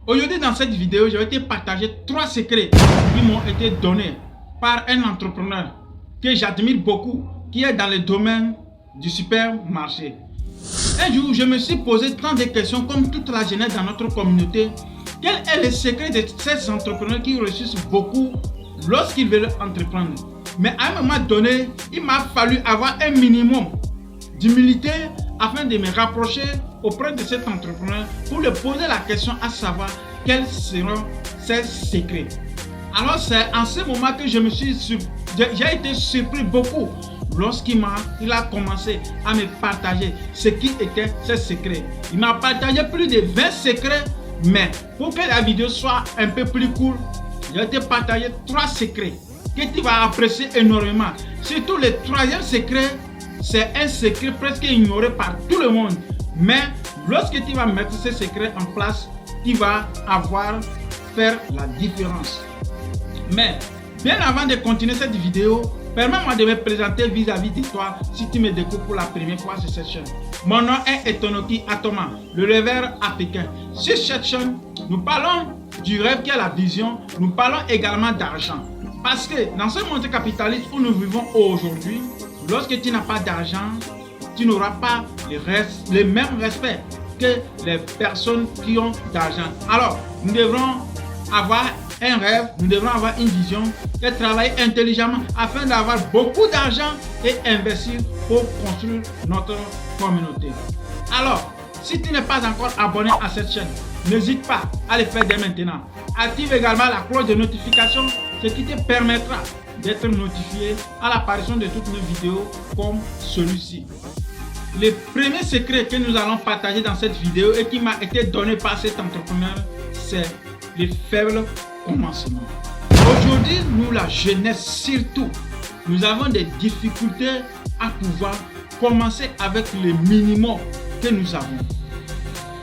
Aujourd'hui, dans cette vidéo, je vais te partager 3 secrets qui m'ont été donnés par un entrepreneur que j'admire beaucoup, qui est dans le domaine du supermarché. Un jour, je me suis posé tant de questions comme toute la jeunesse dans notre communauté. Quel est le secret de ces entrepreneurs qui réussissent beaucoup lorsqu'ils veulent entreprendre? Mais à un moment donné, il m'a fallu avoir un minimum d'humilité afin de me rapprocher auprès de cet entrepreneur pour lui poser la question à savoir quels seront ses secrets. Alors c'est en ce moment que j'ai été surpris beaucoup lorsqu'il a commencé à me partager ce qui était ses secrets. Il m'a partagé plus de 20 secrets, mais pour que la vidéo soit un peu plus cool, j'ai été partager 3 secrets que tu vas apprécier énormément. Surtout le 3e secret, c'est un secret presque ignoré par tout le monde. Mais lorsque tu vas mettre ce secret en place, tu vas faire la différence. Mais bien avant de continuer cette vidéo, permets-moi de me présenter vis-à-vis de toi si tu me découvres pour la première fois sur cette chaîne. Mon nom est Etonoki Atoma, le rêveur africain. Sur cette chaîne, nous parlons du rêve qui est la vision, nous parlons également d'argent. Parce que dans ce monde capitaliste où nous vivons aujourd'hui, lorsque tu n'as pas d'argent, tu n'auras pas le même respect que les personnes qui ont d'argent. Alors, nous devrons avoir un rêve, nous devrons avoir une vision et travailler intelligemment afin d'avoir beaucoup d'argent et investir pour construire notre communauté. Alors, si tu n'es pas encore abonné à cette chaîne, n'hésite pas à le faire dès maintenant. Active également la cloche de notification, ce qui te permettra d'être notifié à l'apparition de toutes nos vidéos comme celui-ci. Le premier secret que nous allons partager dans cette vidéo et qui m'a été donné par cet entrepreneur, c'est le faible commencement. Aujourd'hui, nous la jeunesse surtout, nous avons des difficultés à pouvoir commencer avec le minimum que nous avons.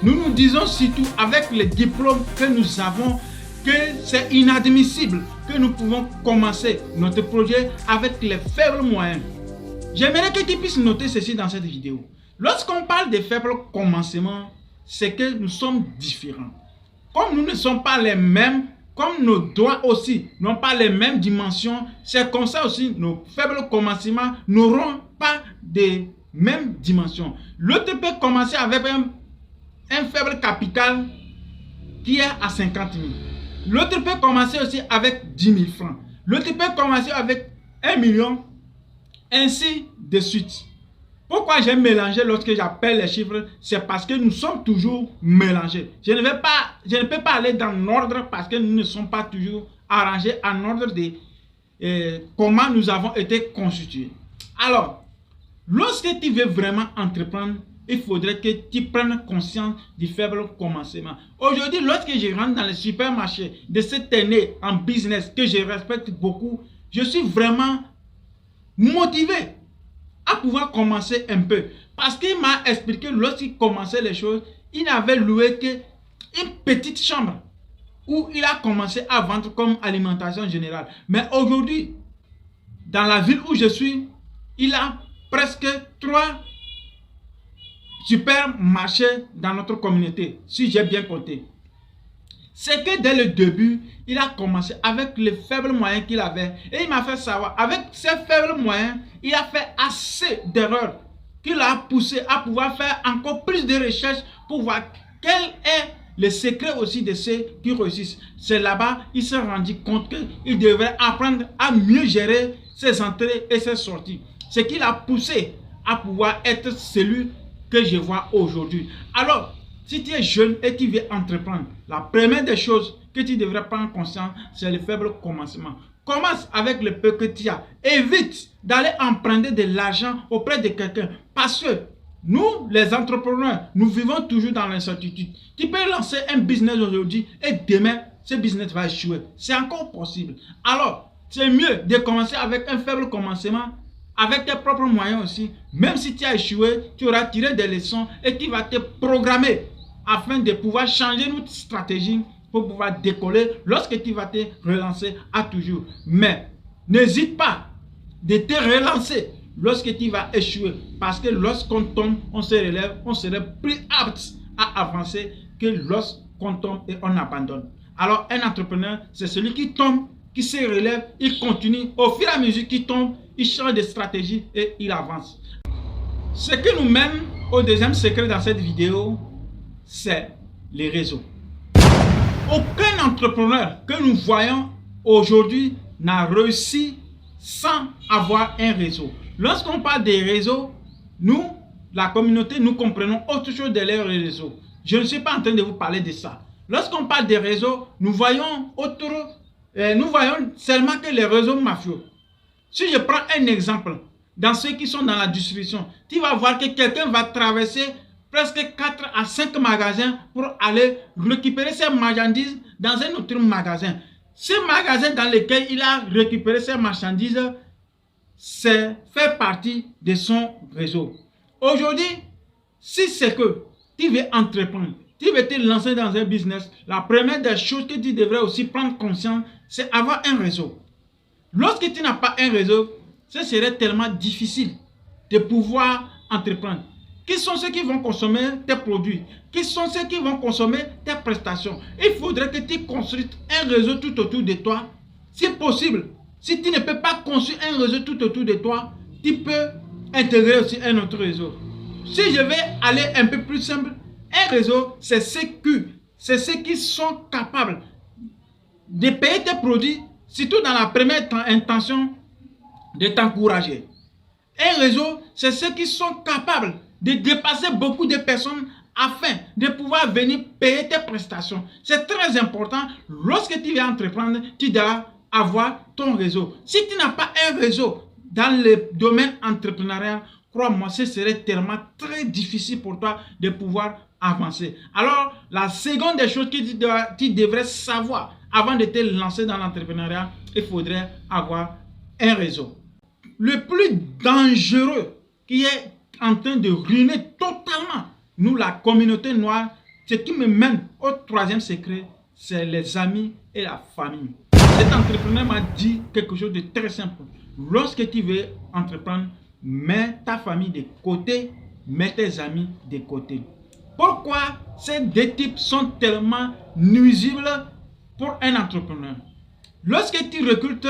Nous nous disons surtout avec les diplômes que nous avons que c'est inadmissible que nous pouvons commencer notre projet avec les faibles moyens. J'aimerais que tu puisses noter ceci dans cette vidéo. Lorsqu'on parle de faibles commencements, c'est que nous sommes différents. Comme nous ne sommes pas les mêmes, comme nos doigts aussi n'ont pas les mêmes dimensions, c'est comme ça aussi nos faibles commencements n'auront pas de mêmes dimensions. L'autre peut commencer avec un faible capital qui est à 50 000. L'autre peut commencer aussi avec 10 000 francs. L'autre peut commencer avec 1 million, ainsi de suite. Pourquoi j'ai mélangé lorsque j'appelle les chiffres? C'est parce que nous sommes toujours mélangés. Je ne peux pas aller dans l'ordre parce que nous ne sommes pas toujours arrangés en ordre de comment nous avons été constitués. Alors, lorsque tu veux vraiment entreprendre, il faudrait que tu prennes conscience du faible commencement. Aujourd'hui, lorsque je rentre dans le supermarché de cette année en business que je respecte beaucoup, je suis vraiment motivé à pouvoir commencer un peu. Parce qu'il m'a expliqué lorsqu'il commençait les choses, il n'avait loué qu'une petite chambre où il a commencé à vendre comme alimentation générale. Mais aujourd'hui, dans la ville où je suis, il a presque 3 supermarchés dans notre communauté, si j'ai bien compté. C'est que dès le début, il a commencé avec les faibles moyens qu'il avait. Et il m'a fait savoir, avec ces faibles moyens, il a fait assez d'erreurs qu'il a poussé à pouvoir faire encore plus de recherches pour voir quel est le secret aussi de ceux qui réussissent. C'est là-bas il s'est rendu compte qu'il devrait apprendre à mieux gérer ses entrées et ses sorties. Ce qui l'a poussé à pouvoir être celui que je vois aujourd'hui. Alors, si tu es jeune et tu veux entreprendre, la première des choses que tu devrais prendre conscience, c'est le faible commencement. Commence avec le peu que tu as. Évite d'aller emprunter de l'argent auprès de quelqu'un. Parce que nous, les entrepreneurs, nous vivons toujours dans l'incertitude. Tu peux lancer un business aujourd'hui et demain, ce business va échouer. C'est encore possible. Alors, c'est mieux de commencer avec un faible commencement, avec tes propres moyens aussi. Même si tu as échoué, tu auras tiré des leçons et tu vas te programmer afin de pouvoir changer notre stratégie pour pouvoir décoller lorsque tu vas te relancer à toujours. Mais n'hésite pas de te relancer lorsque tu vas échouer. Parce que lorsqu'on tombe, on se relève, on serait plus apte à avancer que lorsqu'on qu'on tombe et on abandonne. Alors un entrepreneur, c'est celui qui tombe, qui se relève, il continue. Au fur et à mesure qu'il tombe, il change de stratégie et il avance. Ce qui nous mène au deuxième secret dans cette vidéo, c'est les réseaux. Aucun entrepreneur que nous voyons aujourd'hui n'a réussi sans avoir un réseau. Lorsqu'on parle des réseaux, nous, la communauté, nous comprenons autre chose de les réseaux. Je ne suis pas en train de vous parler de ça. Lorsqu'on parle des réseaux, nous voyons seulement que les réseaux mafieux. Si je prends un exemple, dans ceux qui sont dans la distribution, tu vas voir que quelqu'un va traverser presque 4 à 5 magasins pour aller récupérer ses marchandises dans un autre magasin. Ce magasin dans lequel il a récupéré ses marchandises, fait partie de son réseau. Aujourd'hui, si c'est que tu veux entreprendre, tu veux te lancer dans un business, la première des choses que tu devrais aussi prendre conscience, c'est avoir un réseau. Lorsque tu n'as pas un réseau, ce serait tellement difficile de pouvoir entreprendre. Qui sont ceux qui vont consommer tes produits? Qui sont ceux qui vont consommer tes prestations? Il faudrait que tu construises un réseau tout autour de toi. Si possible, si tu ne peux pas construire un réseau tout autour de toi, tu peux intégrer aussi un autre réseau. Si je vais aller un peu plus simple, un réseau, c'est ceux qui sont capables de payer tes produits, surtout dans la première intention de t'encourager. Un réseau, c'est ceux qui sont capables de dépasser beaucoup de personnes afin de pouvoir venir payer tes prestations. C'est très important. Lorsque tu vas entreprendre, tu dois avoir ton réseau. Si tu n'as pas un réseau dans le domaine entrepreneurial, crois-moi, ce serait tellement très difficile pour toi de pouvoir avancer. Alors, la seconde des choses que tu devrais savoir avant de te lancer dans l'entrepreneuriat, il faudrait avoir un réseau. Le plus dangereux qui est en train de ruiner totalement nous, la communauté noire, ce qui me mène au troisième secret, c'est les amis et la famille. Cet entrepreneur m'a dit quelque chose de très simple. Lorsque tu veux entreprendre, mets ta famille de côté, mets tes amis de côté. Pourquoi ces deux types sont tellement nuisibles pour un entrepreneur? Lorsque tu recrutes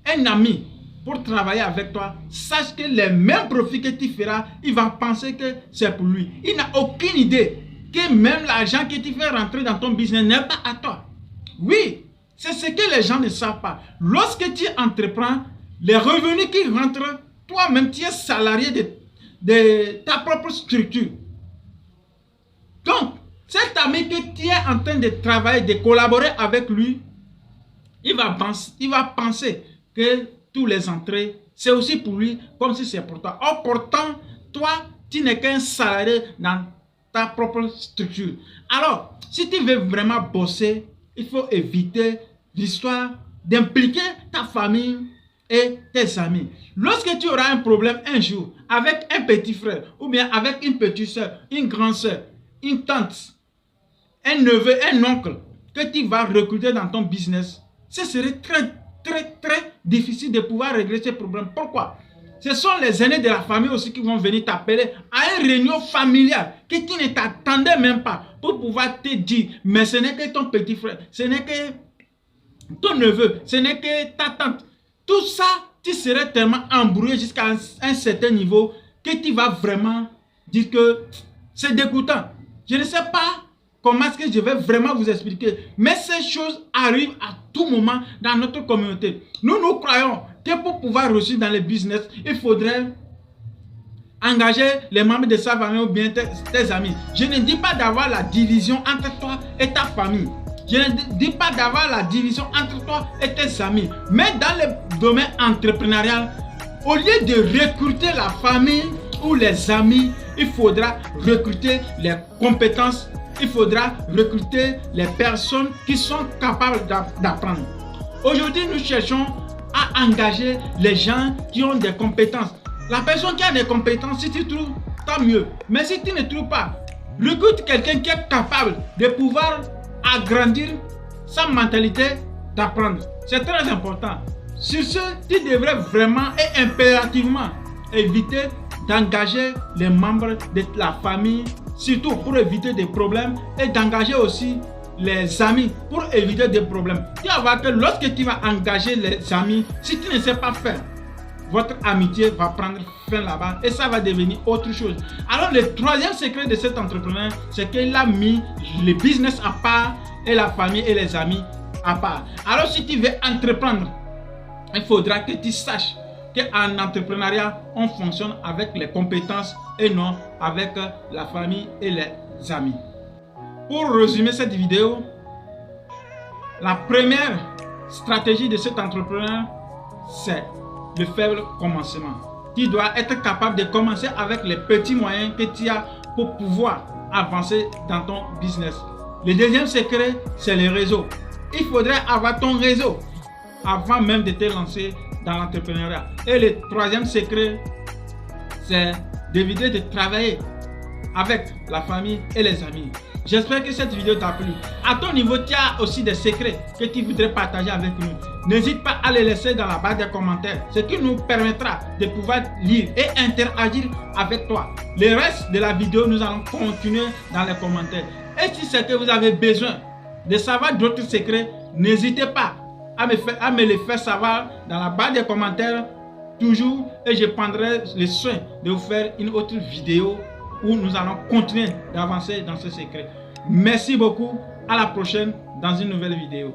un ami pour travailler avec toi, sache que les mêmes profits que tu feras, il va penser que c'est pour lui. Il n'a aucune idée que même l'argent que tu fais rentrer dans ton business n'est pas à toi. Oui, c'est ce que les gens ne savent pas. Lorsque tu entreprends, les revenus qui rentrent, toi-même tu es salarié de ta propre structure. Donc, cet ami que tu es en train de travailler, de collaborer avec lui, il va penser que tous les entrées, c'est aussi pour lui comme si c'est pour toi. Or, pourtant, toi, tu n'es qu'un salarié dans ta propre structure. Alors, si tu veux vraiment bosser, il faut éviter l'histoire d'impliquer ta famille et tes amis. Lorsque tu auras un problème un jour avec un petit frère ou bien avec une petite soeur, une grande soeur, une tante, un neveu, un oncle que tu vas recruter dans ton business, ce serait très difficile de pouvoir régler ces problèmes. Pourquoi? Ce sont les aînés de la famille aussi qui vont venir t'appeler à une réunion familiale que tu ne t'attendais même pas pour pouvoir te dire, mais ce n'est que ton petit frère, ce n'est que ton neveu, ce n'est que ta tante. Tout ça, tu serais tellement embrouillé jusqu'à un certain niveau que tu vas vraiment dire que c'est dégoûtant. Je ne sais pas comment est-ce que je vais vraiment vous expliquer. Mais ces choses arrivent à tout moment dans notre communauté. Nous croyons que pour pouvoir réussir dans le business, il faudrait engager les membres de sa famille ou bien tes amis. Je ne dis pas d'avoir la division entre toi et ta famille. Je ne dis pas d'avoir la division entre toi et tes amis. Mais dans le domaine entrepreneurial, au lieu de recruter la famille ou les amis, il faudra recruter les compétences. Il faudra recruter les personnes qui sont capables d'apprendre. Aujourd'hui, nous cherchons à engager les gens qui ont des compétences. La personne qui a des compétences, si tu trouves, tant mieux. Mais si tu ne trouves pas, recrute quelqu'un qui est capable de pouvoir agrandir sa mentalité d'apprendre. C'est très important. Sur ce, tu devrais vraiment et impérativement éviter d'engager les membres de la famille surtout pour éviter des problèmes, et d'engager aussi les amis pour éviter des problèmes. Tu vas voir que lorsque tu vas engager les amis, si tu ne sais pas faire, votre amitié va prendre fin là-bas et ça va devenir autre chose. Alors le troisième secret de cet entrepreneur, c'est qu'il a mis le business à part et la famille et les amis à part. Alors si tu veux entreprendre, il faudra que tu saches qu'en entrepreneuriat, on fonctionne avec les compétences et non avec la famille et les amis. Pour résumer cette vidéo, la première stratégie de cet entrepreneur, c'est le faible commencement. Tu dois être capable de commencer avec les petits moyens que tu as pour pouvoir avancer dans ton business. Le deuxième secret, c'est le réseau. Il faudrait avoir ton réseau avant même de te lancer dans l'entrepreneuriat. Et le troisième secret, c'est d'éviter de travailler avec la famille et les amis. J'espère que cette vidéo t'a plu. À ton niveau, tu as aussi des secrets que tu voudrais partager avec nous. N'hésite pas à les laisser dans la barre des commentaires, ce qui nous permettra de pouvoir lire et interagir avec toi. Le reste de la vidéo, nous allons continuer dans les commentaires. Et si c'est que vous avez besoin de savoir d'autres secrets, n'hésitez pas à me les faire savoir dans la barre des commentaires toujours, et je prendrai le soin de vous faire une autre vidéo où nous allons continuer d'avancer dans ce secret. Merci beaucoup. À la prochaine dans une nouvelle vidéo.